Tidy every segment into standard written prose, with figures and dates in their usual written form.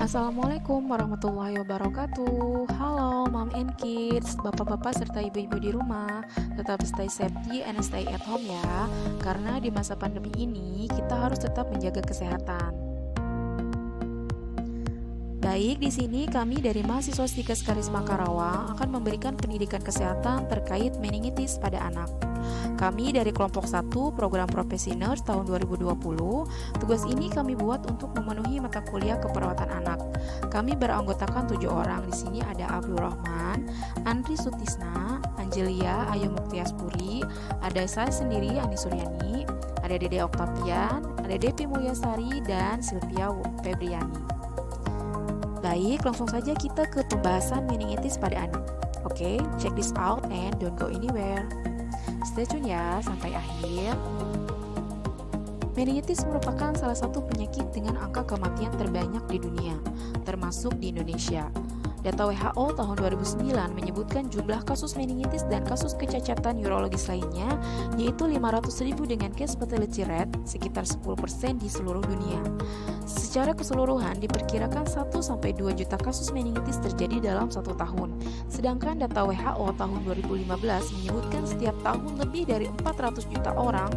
Assalamualaikum warahmatullahi wabarakatuh. Halo mom and kids, bapak-bapak serta ibu-ibu di rumah. Tetap stay safety and stay at home ya. Karena di masa pandemi ini kita harus tetap menjaga kesehatan. Baik, di sini kami dari mahasiswa Stikes Karisma Karawang akan memberikan pendidikan kesehatan terkait meningitis pada anak. Kami dari kelompok 1 program Profesi Nurse tahun 2020. Tugas ini kami buat untuk memenuhi mata kuliah keperawatan anak. Kami beranggotakan 7 orang. Di sini ada Abdul Rahman, Andri Sutisna, Angelia Ayu Muktiaspuri, ada saya sendiri Ani Suryani, ada Dede Oktavian, ada Depi Mulyasari dan Sylvia Febriani. Baik, langsung saja kita ke pembahasan meningitis pada anak. Oke, check this out and don't go anywhere. Stay tune ya sampai akhir. Meningitis merupakan salah satu penyakit dengan angka kematian terbanyak di dunia, termasuk di Indonesia. Data WHO tahun 2009 menyebutkan jumlah kasus meningitis dan kasus kecacatan neurologis lainnya yaitu 500.000 dengan case fatality rate sekitar 10% di seluruh dunia. Secara keseluruhan diperkirakan 1-2 juta kasus meningitis terjadi dalam 1 tahun. Sedangkan data WHO tahun 2015 menyebutkan setiap tahun lebih dari 400 juta orang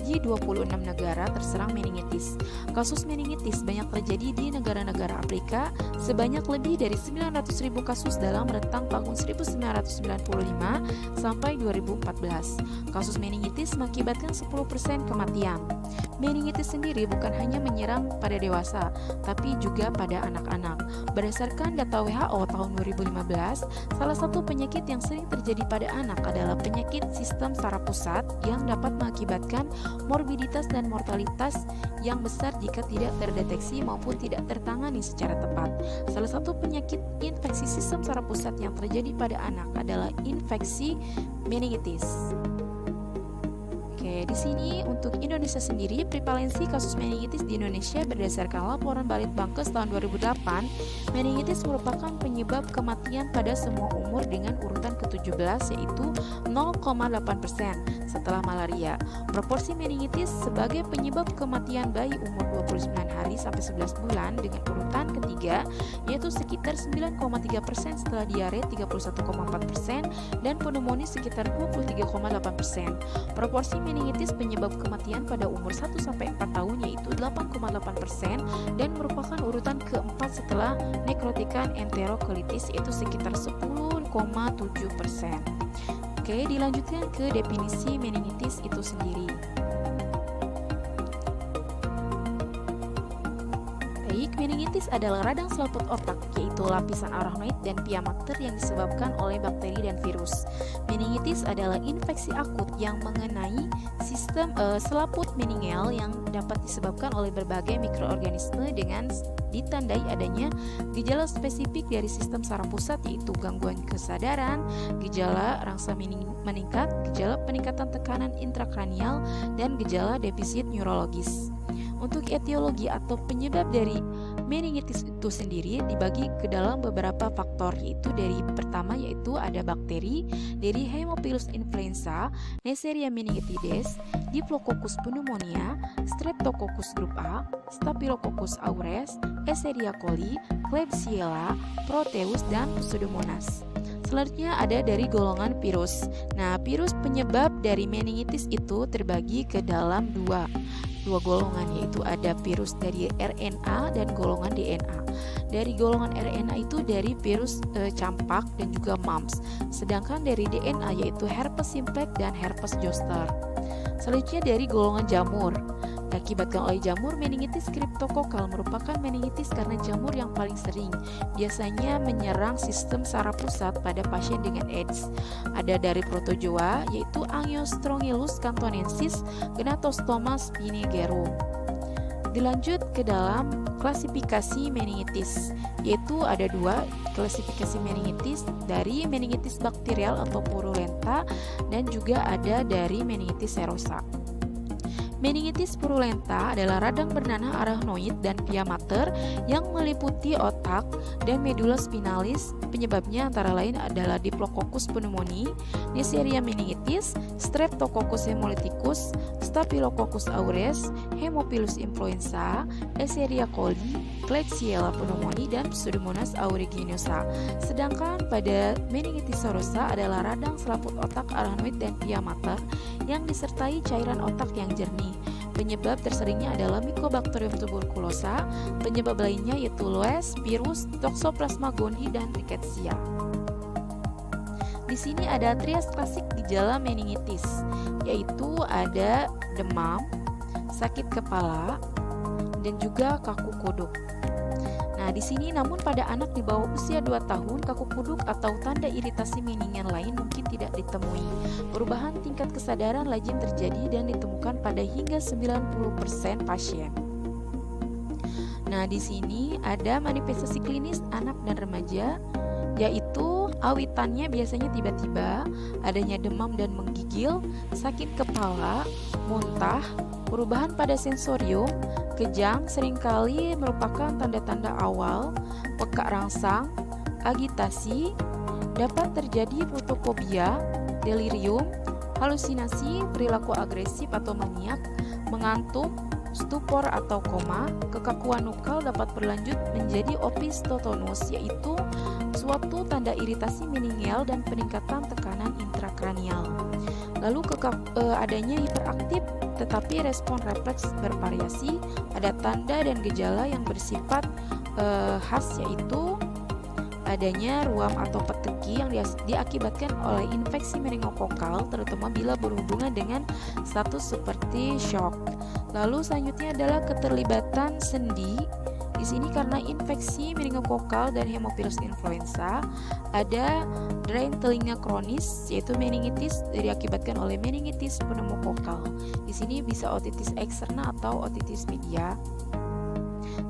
di 26 negara terserang meningitis. Kasus meningitis banyak terjadi di negara-negara Afrika, sebanyak lebih dari 900.000 kasus dalam rentang tahun 1995 sampai 2014. Kasus meningitis mengakibatkan 10% kematian. Meningitis sendiri bukan hanya menyerang pada dewasa, tapi juga pada anak-anak. Berdasarkan data WHO tahun 2015, salah satu penyakit yang sering terjadi pada anak adalah penyakit sistem saraf pusat yang dapat mengakibatkan morbiditas dan mortalitas yang besar jika tidak terdeteksi maupun tidak tertangani secara tepat. Salah satu penyakit infeksi sistem saraf pusat yang terjadi pada anak adalah infeksi meningitis. Oke, di sini untuk Indonesia sendiri, prevalensi kasus meningitis di Indonesia berdasarkan laporan Balitbangkes tahun 2008, meningitis merupakan penyebab kematian pada semua umur dengan urutan ke-17 yaitu 0,8% setelah malaria. Proporsi meningitis sebagai penyebab kematian bayi umur 29 hari sampai 11 bulan dengan urutan ketiga yaitu sekitar 9,3% setelah diare 31,4% dan pneumonia sekitar 23,8%. Proporsi meningitis penyebab kematian pada umur 1-4 tahun yaitu 8,8% dan merupakan urutan keempat setelah nekrotikan enterokolitis yaitu sekitar 10,7%. Oke, dilanjutkan ke definisi meningitis itu sendiri. Baik, meningitis adalah radang selaput otak, yaitu lapisan arachnoid dan pia mater yang disebabkan oleh bakteri dan virus. Meningitis adalah infeksi akut yang mengenai sistem selaput meningel yang dapat disebabkan oleh berbagai mikroorganisme dengan ditandai adanya gejala spesifik dari sistem saraf pusat yaitu gangguan kesadaran, gejala rangsa meningkat, gejala peningkatan tekanan intrakranial, dan gejala defisit neurologis. Untuk etiologi atau penyebab dari meningitis itu sendiri dibagi ke dalam beberapa faktor yaitu yaitu ada bakteri dari Haemophilus influenza, Neisseria meningitidis, Diplococcus pneumonia, Streptococcus grup A, Staphylococcus aureus, Escherichia coli, Klebsiella, Proteus, dan Pseudomonas. Selanjutnya ada dari golongan virus. Nah, virus penyebab dari meningitis itu terbagi ke dalam dua golongan yaitu ada virus dari RNA dan golongan DNA. Dari golongan RNA itu dari virus campak dan juga mumps. Sedangkan dari DNA yaitu herpes simplex dan herpes zoster. Selanjutnya dari golongan jamur. Diakibatkan oleh jamur, meningitis kriptokokal merupakan meningitis karena jamur yang paling sering. Biasanya menyerang sistem saraf pusat pada pasien dengan AIDS. Ada dari protozoa yaitu Angiostrongylus cantonensis, Gnatostoma spinigero. Dilanjut ke dalam klasifikasi meningitis, yaitu ada 2 klasifikasi meningitis, dari meningitis bakterial atau purulenta dan juga ada dari meningitis serosa. Meningitis purulenta adalah radang bernanah arachnoid dan pia mater yang meliputi otak dan medula spinalis. Penyebabnya antara lain adalah Diplococcus pneumoniae, Neisseria meningitis, Streptococcus hemolyticus, Staphylococcus aureus, Haemophilus influenza, Escherichia coli, Klebsiella pneumoniae, dan Pseudomonas aeruginosa. Sedangkan pada meningitis serosa adalah radang selaput otak arachnoid dan pia mater yang disertai cairan otak yang jernih. Penyebab terseringnya adalah Mycobacterium tuberculosa. Penyebab lainnya yaitu loes, virus, Toxoplasma gondii, dan rickettsia. Di sini ada trias klasik gejala meningitis, yaitu ada demam, sakit kepala, dan juga kaku kuduk. Nah, di sini namun pada anak di bawah usia 2 tahun, kaku kuduk atau tanda iritasi meningian lain mungkin tidak ditemui. Perubahan tingkat kesadaran lazim terjadi dan ditemukan pada hingga 90% pasien. Nah, di sini ada manifestasi klinis anak dan remaja, yaitu awitannya biasanya tiba-tiba, adanya demam dan menggigil, sakit kepala, muntah, perubahan pada sensorium, kejang seringkali merupakan tanda-tanda awal, peka rangsang, agitasi, dapat terjadi fotofobia, delirium, halusinasi, perilaku agresif atau maniak, mengantuk, stupor atau koma. Kekakuan nukal dapat berlanjut menjadi opistotonus, yaitu suatu tanda iritasi meningeal dan peningkatan tekanan intrakranial. Lalu adanya hiperaktif tetapi respon refleks bervariasi. Ada tanda dan gejala yang bersifat khas, yaitu adanya ruam atau peteki yang diakibatkan oleh infeksi meningokokal, terutama bila berhubungan dengan status seperti shock. Lalu selanjutnya adalah keterlibatan sendi. Di sini karena infeksi meningokokal dan Haemophilus influenza, ada drain telinga kronis, yaitu meningitis diakibatkan oleh meningitis pneumokokal. Di sini bisa otitis eksterna atau otitis media.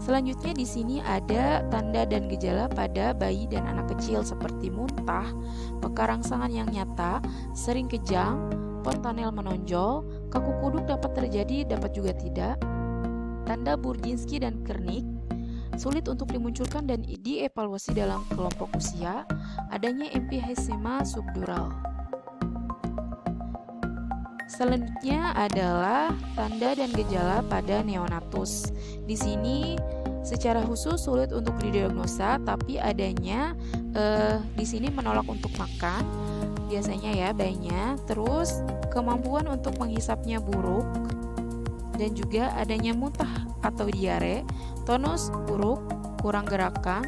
Selanjutnya di sini ada tanda dan gejala pada bayi dan anak kecil seperti muntah, peka rangsangan yang nyata, sering kejang, fontanel menonjol, kaku kuduk dapat terjadi, dapat juga tidak. Tanda Burzynski dan Kernik sulit untuk dimunculkan dan dievaluasi dalam kelompok usia. Adanya emphysema subdural. Selanjutnya adalah tanda dan gejala pada neonatus. Di sini secara khusus sulit untuk didiagnosa, tapi adanya di sini menolak untuk makan, biasanya ya bayinya. Terus kemampuan untuk menghisapnya buruk, dan juga adanya muntah atau diare, tonus buruk, kurang gerakan,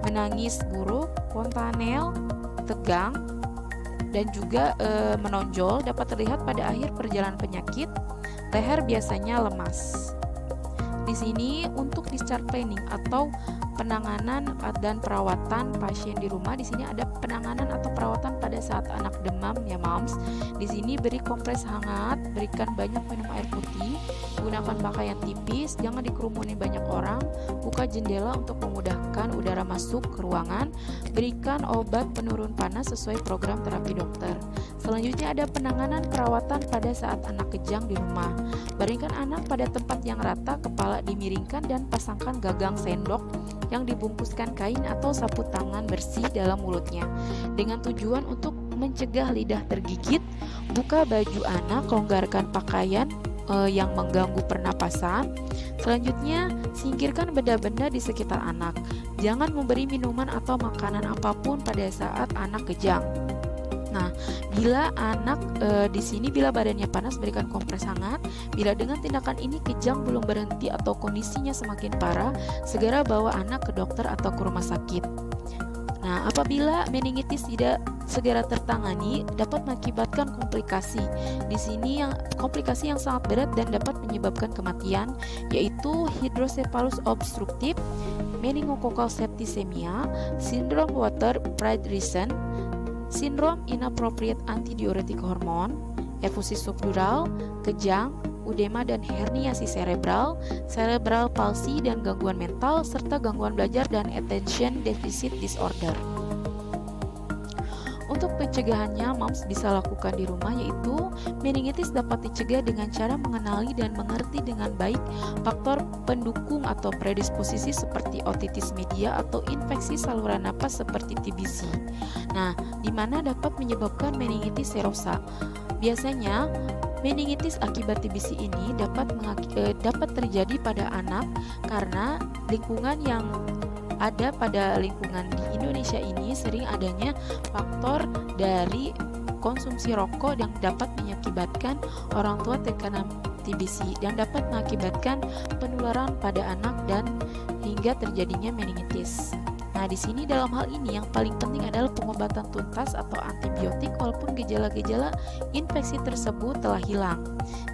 menangis buruk, fontanel, tegang, dan juga menonjol dapat terlihat pada akhir perjalanan penyakit. Leher biasanya lemas. Di sini untuk discharge planning atau penanganan dan perawatan pasien di rumah, di sini ada penanganan atau perawatan pada saat anak demam ya moms. Di sini beri kompres hangat, berikan banyak minum air putih, gunakan pakaian tipis, jangan dikerumuni banyak orang, buka jendela untuk memudahkan udara masuk ke ruangan, berikan obat penurun panas sesuai program terapi dokter. Selanjutnya ada penanganan perawatan pada saat anak kejang di rumah. Baringkan anak pada tempat yang rata, kepala dimiringkan dan pasangkan gagang sendok yang dibungkuskan kain atau sapu tangan bersih dalam mulutnya dengan tujuan untuk mencegah lidah tergigit. Buka baju anak, longgarkan pakaian yang mengganggu pernapasan. Selanjutnya, singkirkan benda-benda di sekitar anak. Jangan memberi minuman atau makanan apapun pada saat anak kejang. Nah, bila anak di sini bila badannya panas, berikan kompres hangat. Bila dengan tindakan ini kejang belum berhenti atau kondisinya semakin parah, segera bawa anak ke dokter atau ke rumah sakit. Nah, apabila meningitis tidak segera tertangani, dapat mengakibatkan komplikasi. Di sini komplikasi yang sangat berat dan dapat menyebabkan kematian, yaitu hidrocephalus obstruktif, meningococcal septicemia, sindrom water friderizen, sindrom inappropriate antidiuretic hormone, efusi subdural, kejang, udema dan herniasi cerebral, cerebral palsy dan gangguan mental, serta gangguan belajar dan attention deficit disorder. Untuk Untuk pencegahannya, moms bisa lakukan di rumah, yaitu meningitis dapat dicegah dengan cara mengenali dan mengerti dengan baik faktor pendukung atau predisposisi seperti otitis media atau infeksi saluran napas seperti TBC. Nah, di mana dapat menyebabkan meningitis serosa. Biasanya meningitis akibat TBC ini dapat terjadi pada anak karena lingkungan yang ada pada lingkungan di Indonesia ini sering adanya faktor dari konsumsi rokok yang dapat mengakibatkan orang tua terkena TBC dan dapat mengakibatkan penularan pada anak dan hingga terjadinya meningitis. Nah, di sini dalam hal ini yang paling penting adalah pengobatan tuntas atau antibiotik walaupun gejala-gejala infeksi tersebut telah hilang.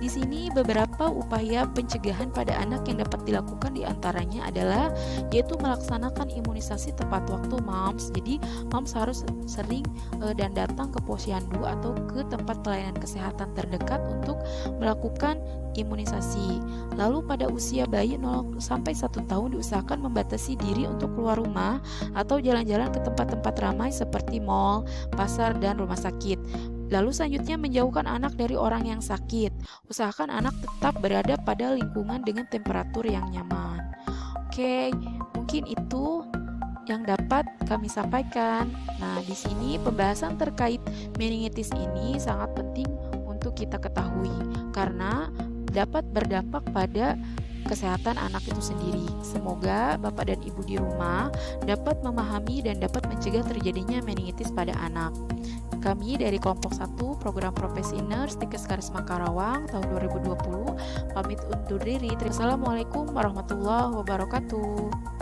Di sini beberapa upaya pencegahan pada anak yang dapat dilakukan diantaranya adalah yaitu melaksanakan imunisasi tepat waktu moms. Jadi moms harus sering dan datang ke posyandu atau ke tempat pelayanan kesehatan terdekat untuk melakukan imunisasi. Lalu pada usia bayi 0 sampai 1 tahun diusahakan membatasi diri untuk keluar rumah atau jalan-jalan ke tempat-tempat ramai seperti mal, pasar, dan rumah sakit. Lalu selanjutnya menjauhkan anak dari orang yang sakit. Usahakan anak tetap berada pada lingkungan dengan temperatur yang nyaman. Oke, mungkin itu yang dapat kami sampaikan. Nah, di sini pembahasan terkait meningitis ini sangat penting untuk kita ketahui karena dapat berdampak pada kesehatan anak itu sendiri. Semoga Bapak dan Ibu di rumah dapat memahami dan dapat mencegah terjadinya meningitis pada anak. Kami dari kelompok 1 program profesi nurse Tikes Karisma Karawang tahun 2020 pamit undur diri. Assalamualaikum warahmatullahi wabarakatuh.